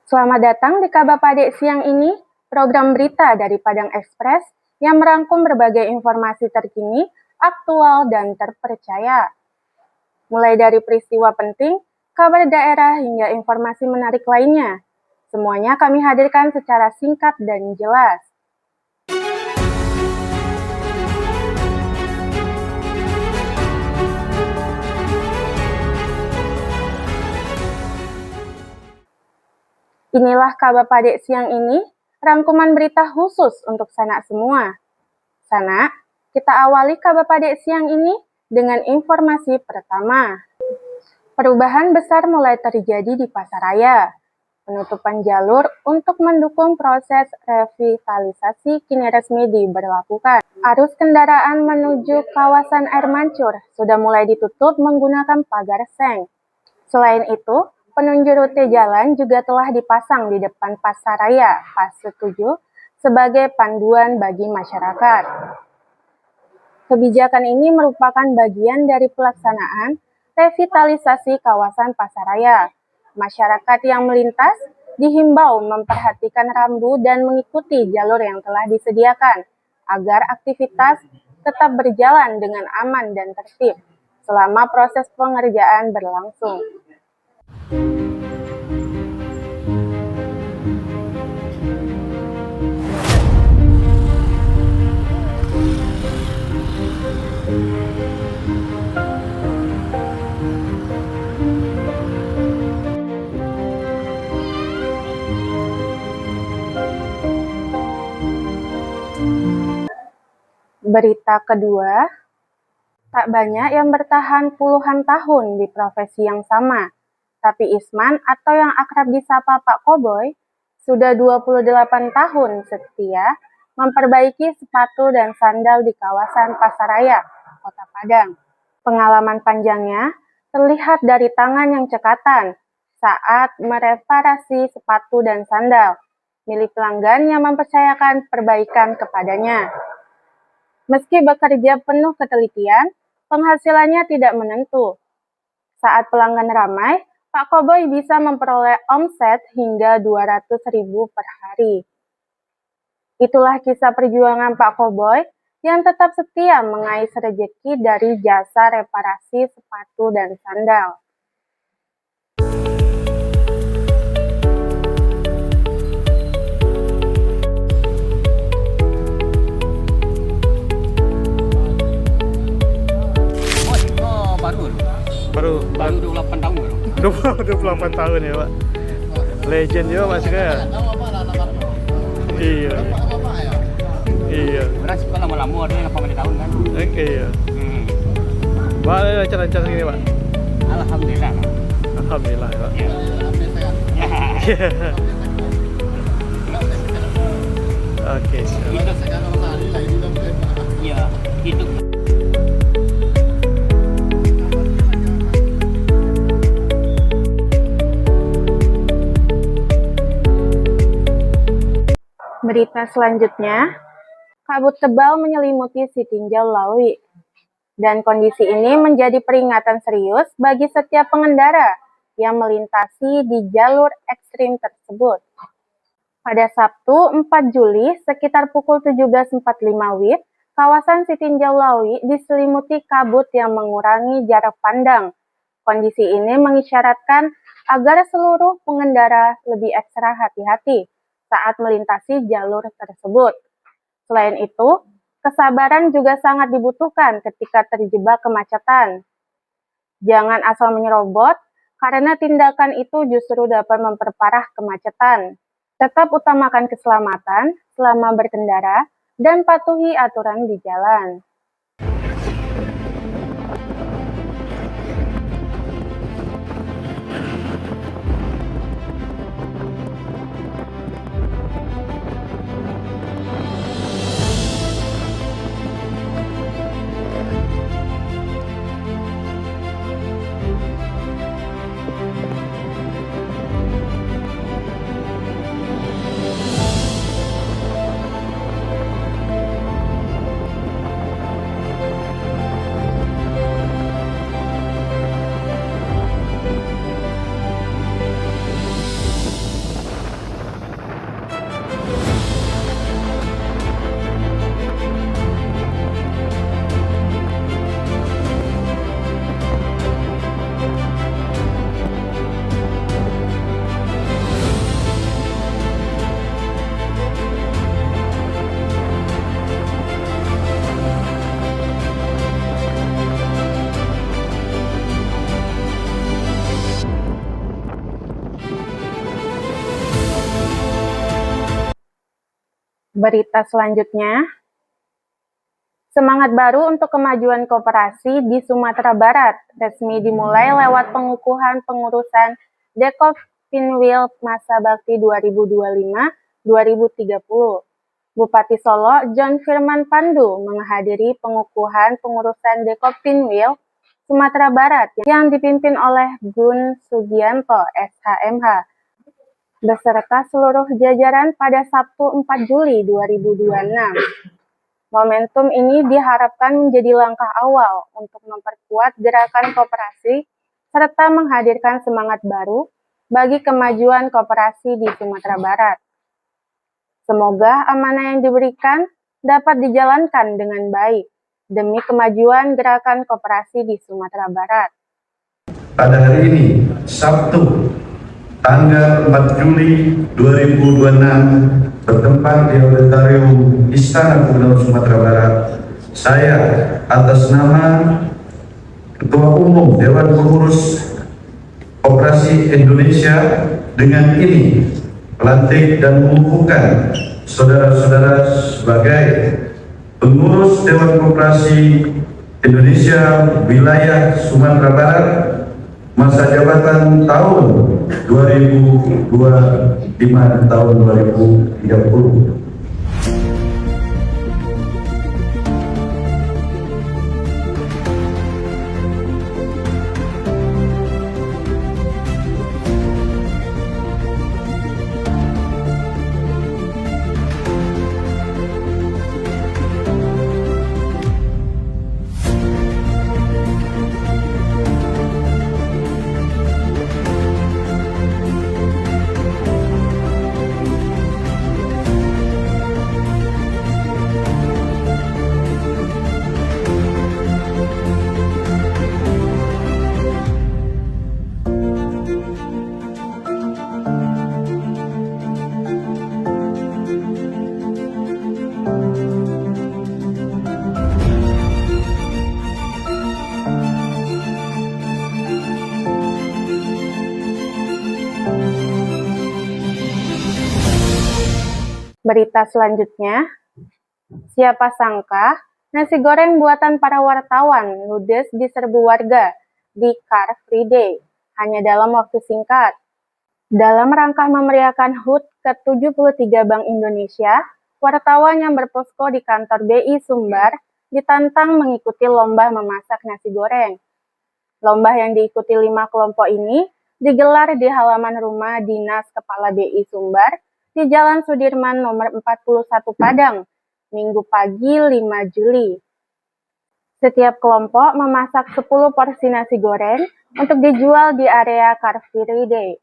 Selamat datang di Kabar Pade siang ini, program berita dari Padang Express yang merangkum berbagai informasi terkini, aktual, dan terpercaya. Mulai dari peristiwa penting, kabar daerah, hingga informasi menarik lainnya. Semuanya kami hadirkan secara singkat dan jelas. Inilah Kabar Pade siang ini, rangkuman berita khusus untuk sanak semua. Sanak, kita awali Kabar Pade siang ini dengan informasi pertama. Perubahan besar mulai terjadi di Pasaraya. Penutupan jalur untuk mendukung proses revitalisasi kini resmi diberlakukan. Arus kendaraan menuju kawasan air mancur sudah mulai ditutup menggunakan pagar seng. Selain itu, penunjuk rute jalan juga telah dipasang di depan Pasaraya Fase 7 sebagai panduan bagi masyarakat. Kebijakan ini merupakan bagian dari pelaksanaan revitalisasi kawasan Pasaraya. Masyarakat yang melintas dihimbau memperhatikan rambu dan mengikuti jalur yang telah disediakan agar aktivitas tetap berjalan dengan aman dan tertib selama proses pengerjaan berlangsung. Berita kedua, tak banyak yang bertahan puluhan tahun di profesi yang sama, tapi Isman atau yang akrab disapa Pak Koboy sudah 28 tahun setia memperbaiki sepatu dan sandal di kawasan Pasaraya, Kota Padang. Pengalaman panjangnya terlihat dari tangan yang cekatan saat mereparasi sepatu dan sandal milik pelanggan yang mempercayakan perbaikan kepadanya. Meski bekerja penuh ketelitian, penghasilannya tidak menentu. Saat pelanggan ramai, Pak Koboy bisa memperoleh omset hingga 200.000 per hari. Itulah kisah perjuangan Pak Koboy yang tetap setia mengais rezeki dari jasa reparasi sepatu dan sandal. Baru 28 tahun baru. 28 tahun ya Pak. Legend juga Mas ya. Iya. Iya. Beras kan lama-lama ada yang 8 tahun kan. Iya. Pak, lancar-lancar gini Pak. Alhamdulillah. Alhamdulillah Pak. Ya. Oke. Iya, hidup. Berita selanjutnya, kabut tebal menyelimuti Sitinjau Lawi, dan kondisi ini menjadi peringatan serius bagi setiap pengendara yang melintasi di jalur ekstrim tersebut. Pada Sabtu 4 Juli sekitar pukul 17.45 WIB, kawasan Sitinjau Lawi diselimuti kabut yang mengurangi jarak pandang. Kondisi ini mengisyaratkan agar seluruh pengendara lebih ekstra hati-hati saat melintasi jalur tersebut. Selain itu, kesabaran juga sangat dibutuhkan ketika terjebak kemacetan. Jangan asal menyerobot, karena tindakan itu justru dapat memperparah kemacetan. Tetap utamakan keselamatan selama berkendara dan patuhi aturan di jalan. Berita selanjutnya, semangat baru untuk kemajuan koperasi di Sumatera Barat resmi dimulai lewat pengukuhan pengurusan Dekopinwil masa bakti 2025-2030. Bupati Solo, John Firman Pandu, menghadiri pengukuhan pengurusan Dekopinwil Sumatera Barat yang dipimpin oleh Gun Sugianto, SHMH, beserta seluruh jajaran pada Sabtu 4 Juli 2026. Momentum ini diharapkan menjadi langkah awal untuk memperkuat gerakan koperasi serta menghadirkan semangat baru bagi kemajuan koperasi di Sumatera Barat. Semoga amanah yang diberikan dapat dijalankan dengan baik demi kemajuan gerakan koperasi di Sumatera Barat. Pada hari ini, Sabtu, tanggal 4 Juli 2026, bertempat di Auditorium Istana Gubernur Sumatera Barat, saya atas nama Ketua Umum Dewan Pengurus Koperasi Indonesia dengan ini melantik dan mengukuhkan saudara-saudara sebagai pengurus Dewan Koperasi Indonesia wilayah Sumatera Barat masa jabatan tahun 2025 tahun 2030. Berita selanjutnya, siapa sangka nasi goreng buatan para wartawan ludes diserbu warga di Car Free Day hanya dalam waktu singkat. Dalam rangka memeriahkan HUT ke-73 Bank Indonesia, wartawan yang berposko di kantor BI Sumbar ditantang mengikuti lomba memasak nasi goreng. Lomba yang diikuti 5 kelompok ini digelar di halaman rumah Dinas Kepala BI Sumbar di Jalan Sudirman nomor 41 Padang, Minggu pagi 5 Juli. Setiap kelompok memasak 10 porsi nasi goreng untuk dijual di area Car Free Day.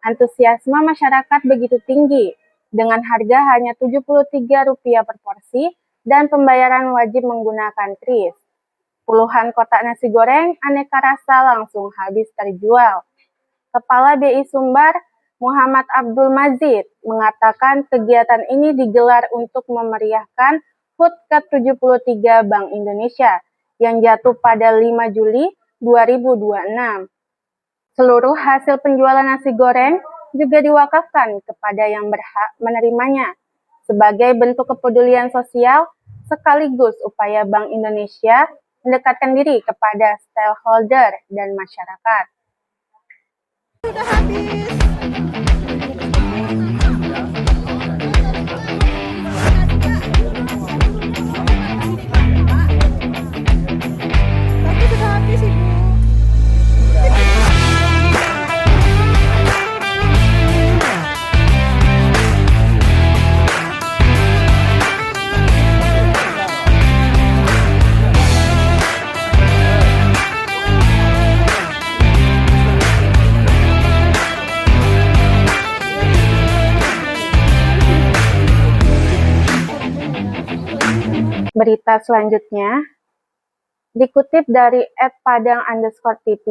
Antusiasme masyarakat begitu tinggi, dengan harga hanya Rp73 per porsi dan pembayaran wajib menggunakan kris. Puluhan kotak nasi goreng aneka rasa langsung habis terjual. Kepala BI Sumbar, Muhammad Abdul Mazid, mengatakan kegiatan ini digelar untuk memeriahkan HUT ke-73 Bank Indonesia yang jatuh pada 5 Juli 2026. Seluruh hasil penjualan nasi goreng juga diwakafkan kepada yang berhak menerimanya sebagai bentuk kepedulian sosial sekaligus upaya Bank Indonesia mendekatkan diri kepada stakeholder dan masyarakat. Sudah habis. Tapi sudah habis, Ibu. Berita selanjutnya, dikutip dari @padang_tv,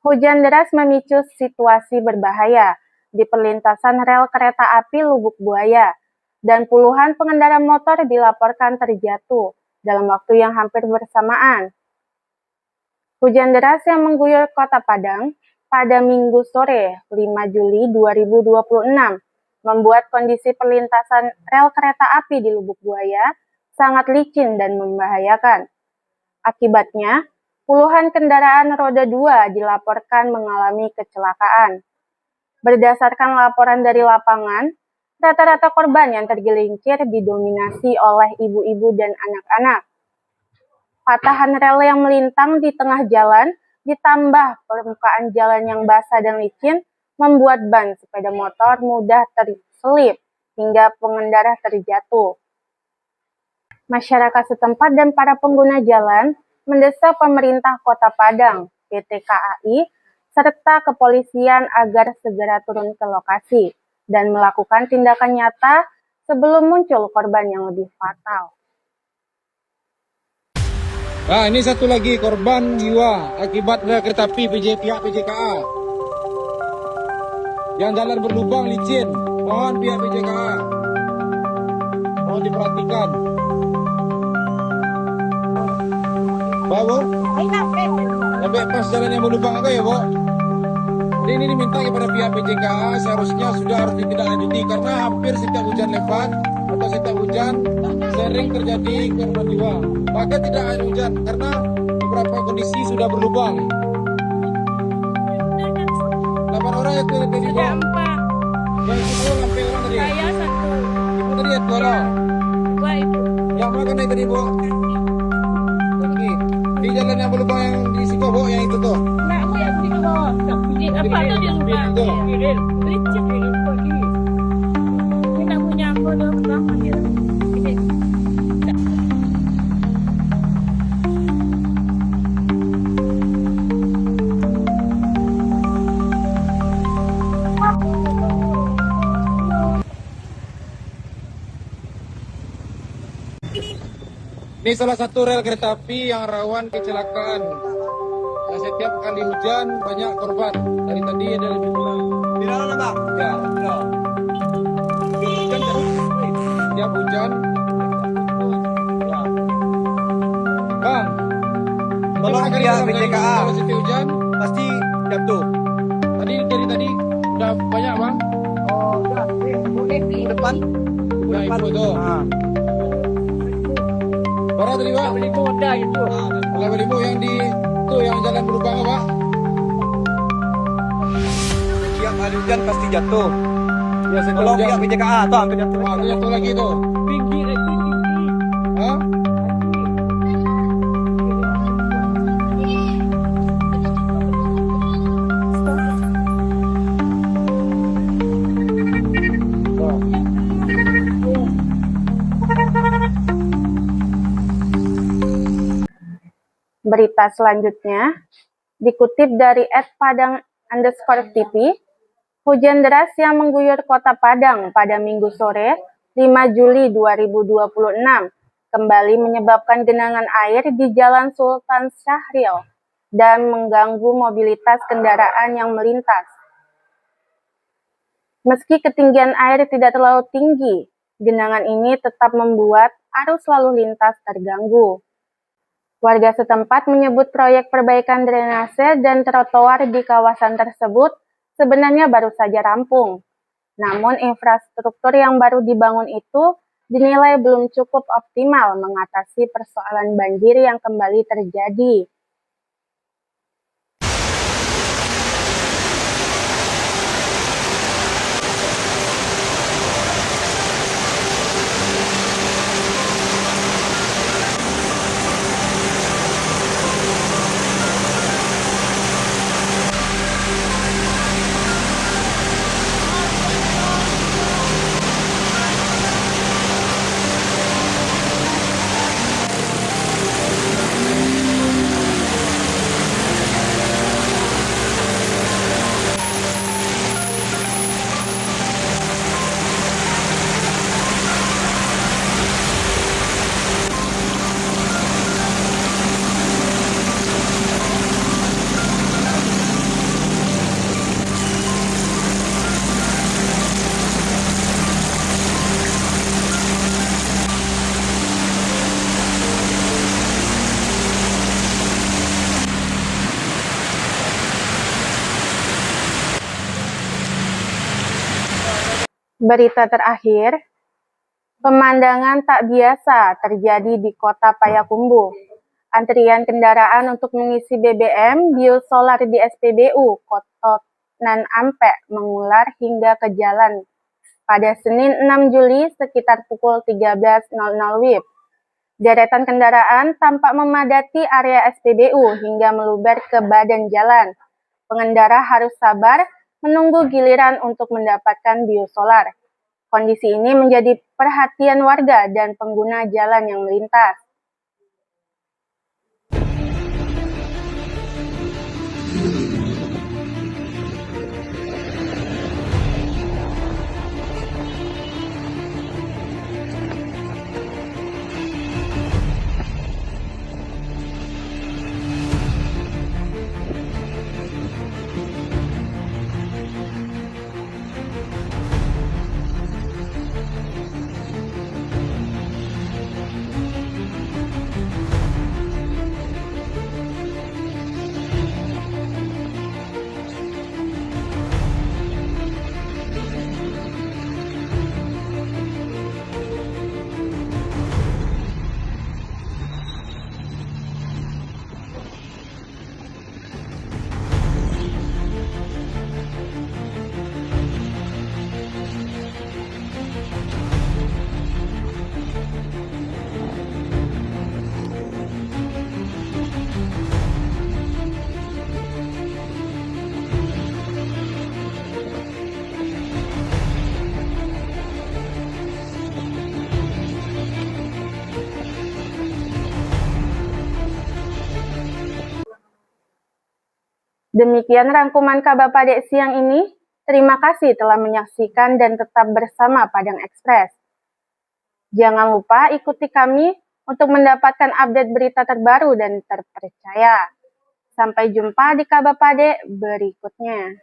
hujan deras memicu situasi berbahaya di perlintasan rel kereta api Lubuk Buaya, dan puluhan pengendara motor dilaporkan terjatuh dalam waktu yang hampir bersamaan. Hujan deras yang mengguyur kota Padang pada Minggu sore 5 Juli 2026 membuat kondisi perlintasan rel kereta api di Lubuk Buaya sangat licin dan membahayakan. Akibatnya, puluhan kendaraan roda 2 dilaporkan mengalami kecelakaan. Berdasarkan laporan dari lapangan, rata-rata korban yang tergelincir didominasi oleh ibu-ibu dan anak-anak. Patahan rel yang melintang di tengah jalan ditambah permukaan jalan yang basah dan licin membuat ban sepeda motor mudah terselip hingga pengendara terjatuh. Masyarakat setempat dan para pengguna jalan mendesak pemerintah Kota Padang, PT KAI, serta kepolisian agar segera turun ke lokasi dan melakukan tindakan nyata sebelum muncul korban yang lebih fatal. Nah, ini satu lagi korban jiwa akibat rel kereta api pihak PJKA. Yang jalan berlubang licin, mohon pihak PJKA mohon diperhatikan. Bawa, sampai pas jalan yang berlubang apa ya, Bu? Jadi ini diminta kepada pihak PJKA seharusnya sudah harus ditindaklanjuti karena hampir setiap hujan lebat atau setiap hujan sering terjadi korban jiwa. Bahkan tidak hanya hujan karena beberapa kondisi sudah berlubang. 8 orang itu tadi, Bu. Ada 4. Yang itu sampai orang tadi. Saya 1. Ibu tadi ya 2 orang. 2 ibu. Yang mana kan tadi, Bu? Oke. Di jalan yang berlubang yang di situ, Bu, yang itu tuh. Nak aku yang di bawah. Tak pergi apa tu dia lupa. Licin dia lupa ni. Dia nak punya apa dah pertama dia. Ini salah satu rel kereta api yang rawan kecelakaan. Nah, setiap kali hujan banyak korban. Dari tadi ada lebih kurang. Tidak ada, Bang. Ya. Hujan terus. Setiap hujan. Ya. Bang, Tolong pihak PJKA. Kalau setiap hujan Pasti jatuh. dari tadi udah banyak, Bang. Oh, dah. Di depan. Udah ibu tuh. Berapa tadi, Pak? Beli muda itu. 8.000 yang di itu yang jalan berlubang, Pak. Tiap kali hujan pasti jatuh. Ya, setiap Tolong hujan. pihak PJKA tuh hampir jatuh. Wah, itu jatuh lagi tuh. Tinggi lagi tinggi. Hah? Berita selanjutnya dikutip dari @padang_tv, hujan deras yang mengguyur kota Padang pada Minggu sore 5 Juli 2026 kembali menyebabkan genangan air di Jalan Sultan Syahrir dan mengganggu mobilitas kendaraan yang melintas. Meski ketinggian air tidak terlalu tinggi, genangan ini tetap membuat arus lalu lintas terganggu. Warga setempat menyebut proyek perbaikan drainase dan trotoar di kawasan tersebut sebenarnya baru saja rampung. Namun infrastruktur yang baru dibangun itu dinilai belum cukup optimal mengatasi persoalan banjir yang kembali terjadi. Berita terakhir, pemandangan tak biasa terjadi di kota Payakumbuh. Antrian kendaraan untuk mengisi BBM biosolar di SPBU Kotonan Ampek mengular hingga ke jalan pada Senin 6 Juli sekitar pukul 13.00 WIB. Deretan kendaraan tampak memadati area SPBU hingga meluber ke badan jalan. Pengendara harus sabar menunggu giliran untuk mendapatkan biosolar. Kondisi ini menjadi perhatian warga dan pengguna jalan yang melintas. Demikian rangkuman kabar pada siang ini. Terima kasih telah menyaksikan dan tetap bersama Padang Express. Jangan lupa ikuti kami untuk mendapatkan update berita terbaru dan terpercaya. Sampai jumpa di kabar pada berikutnya.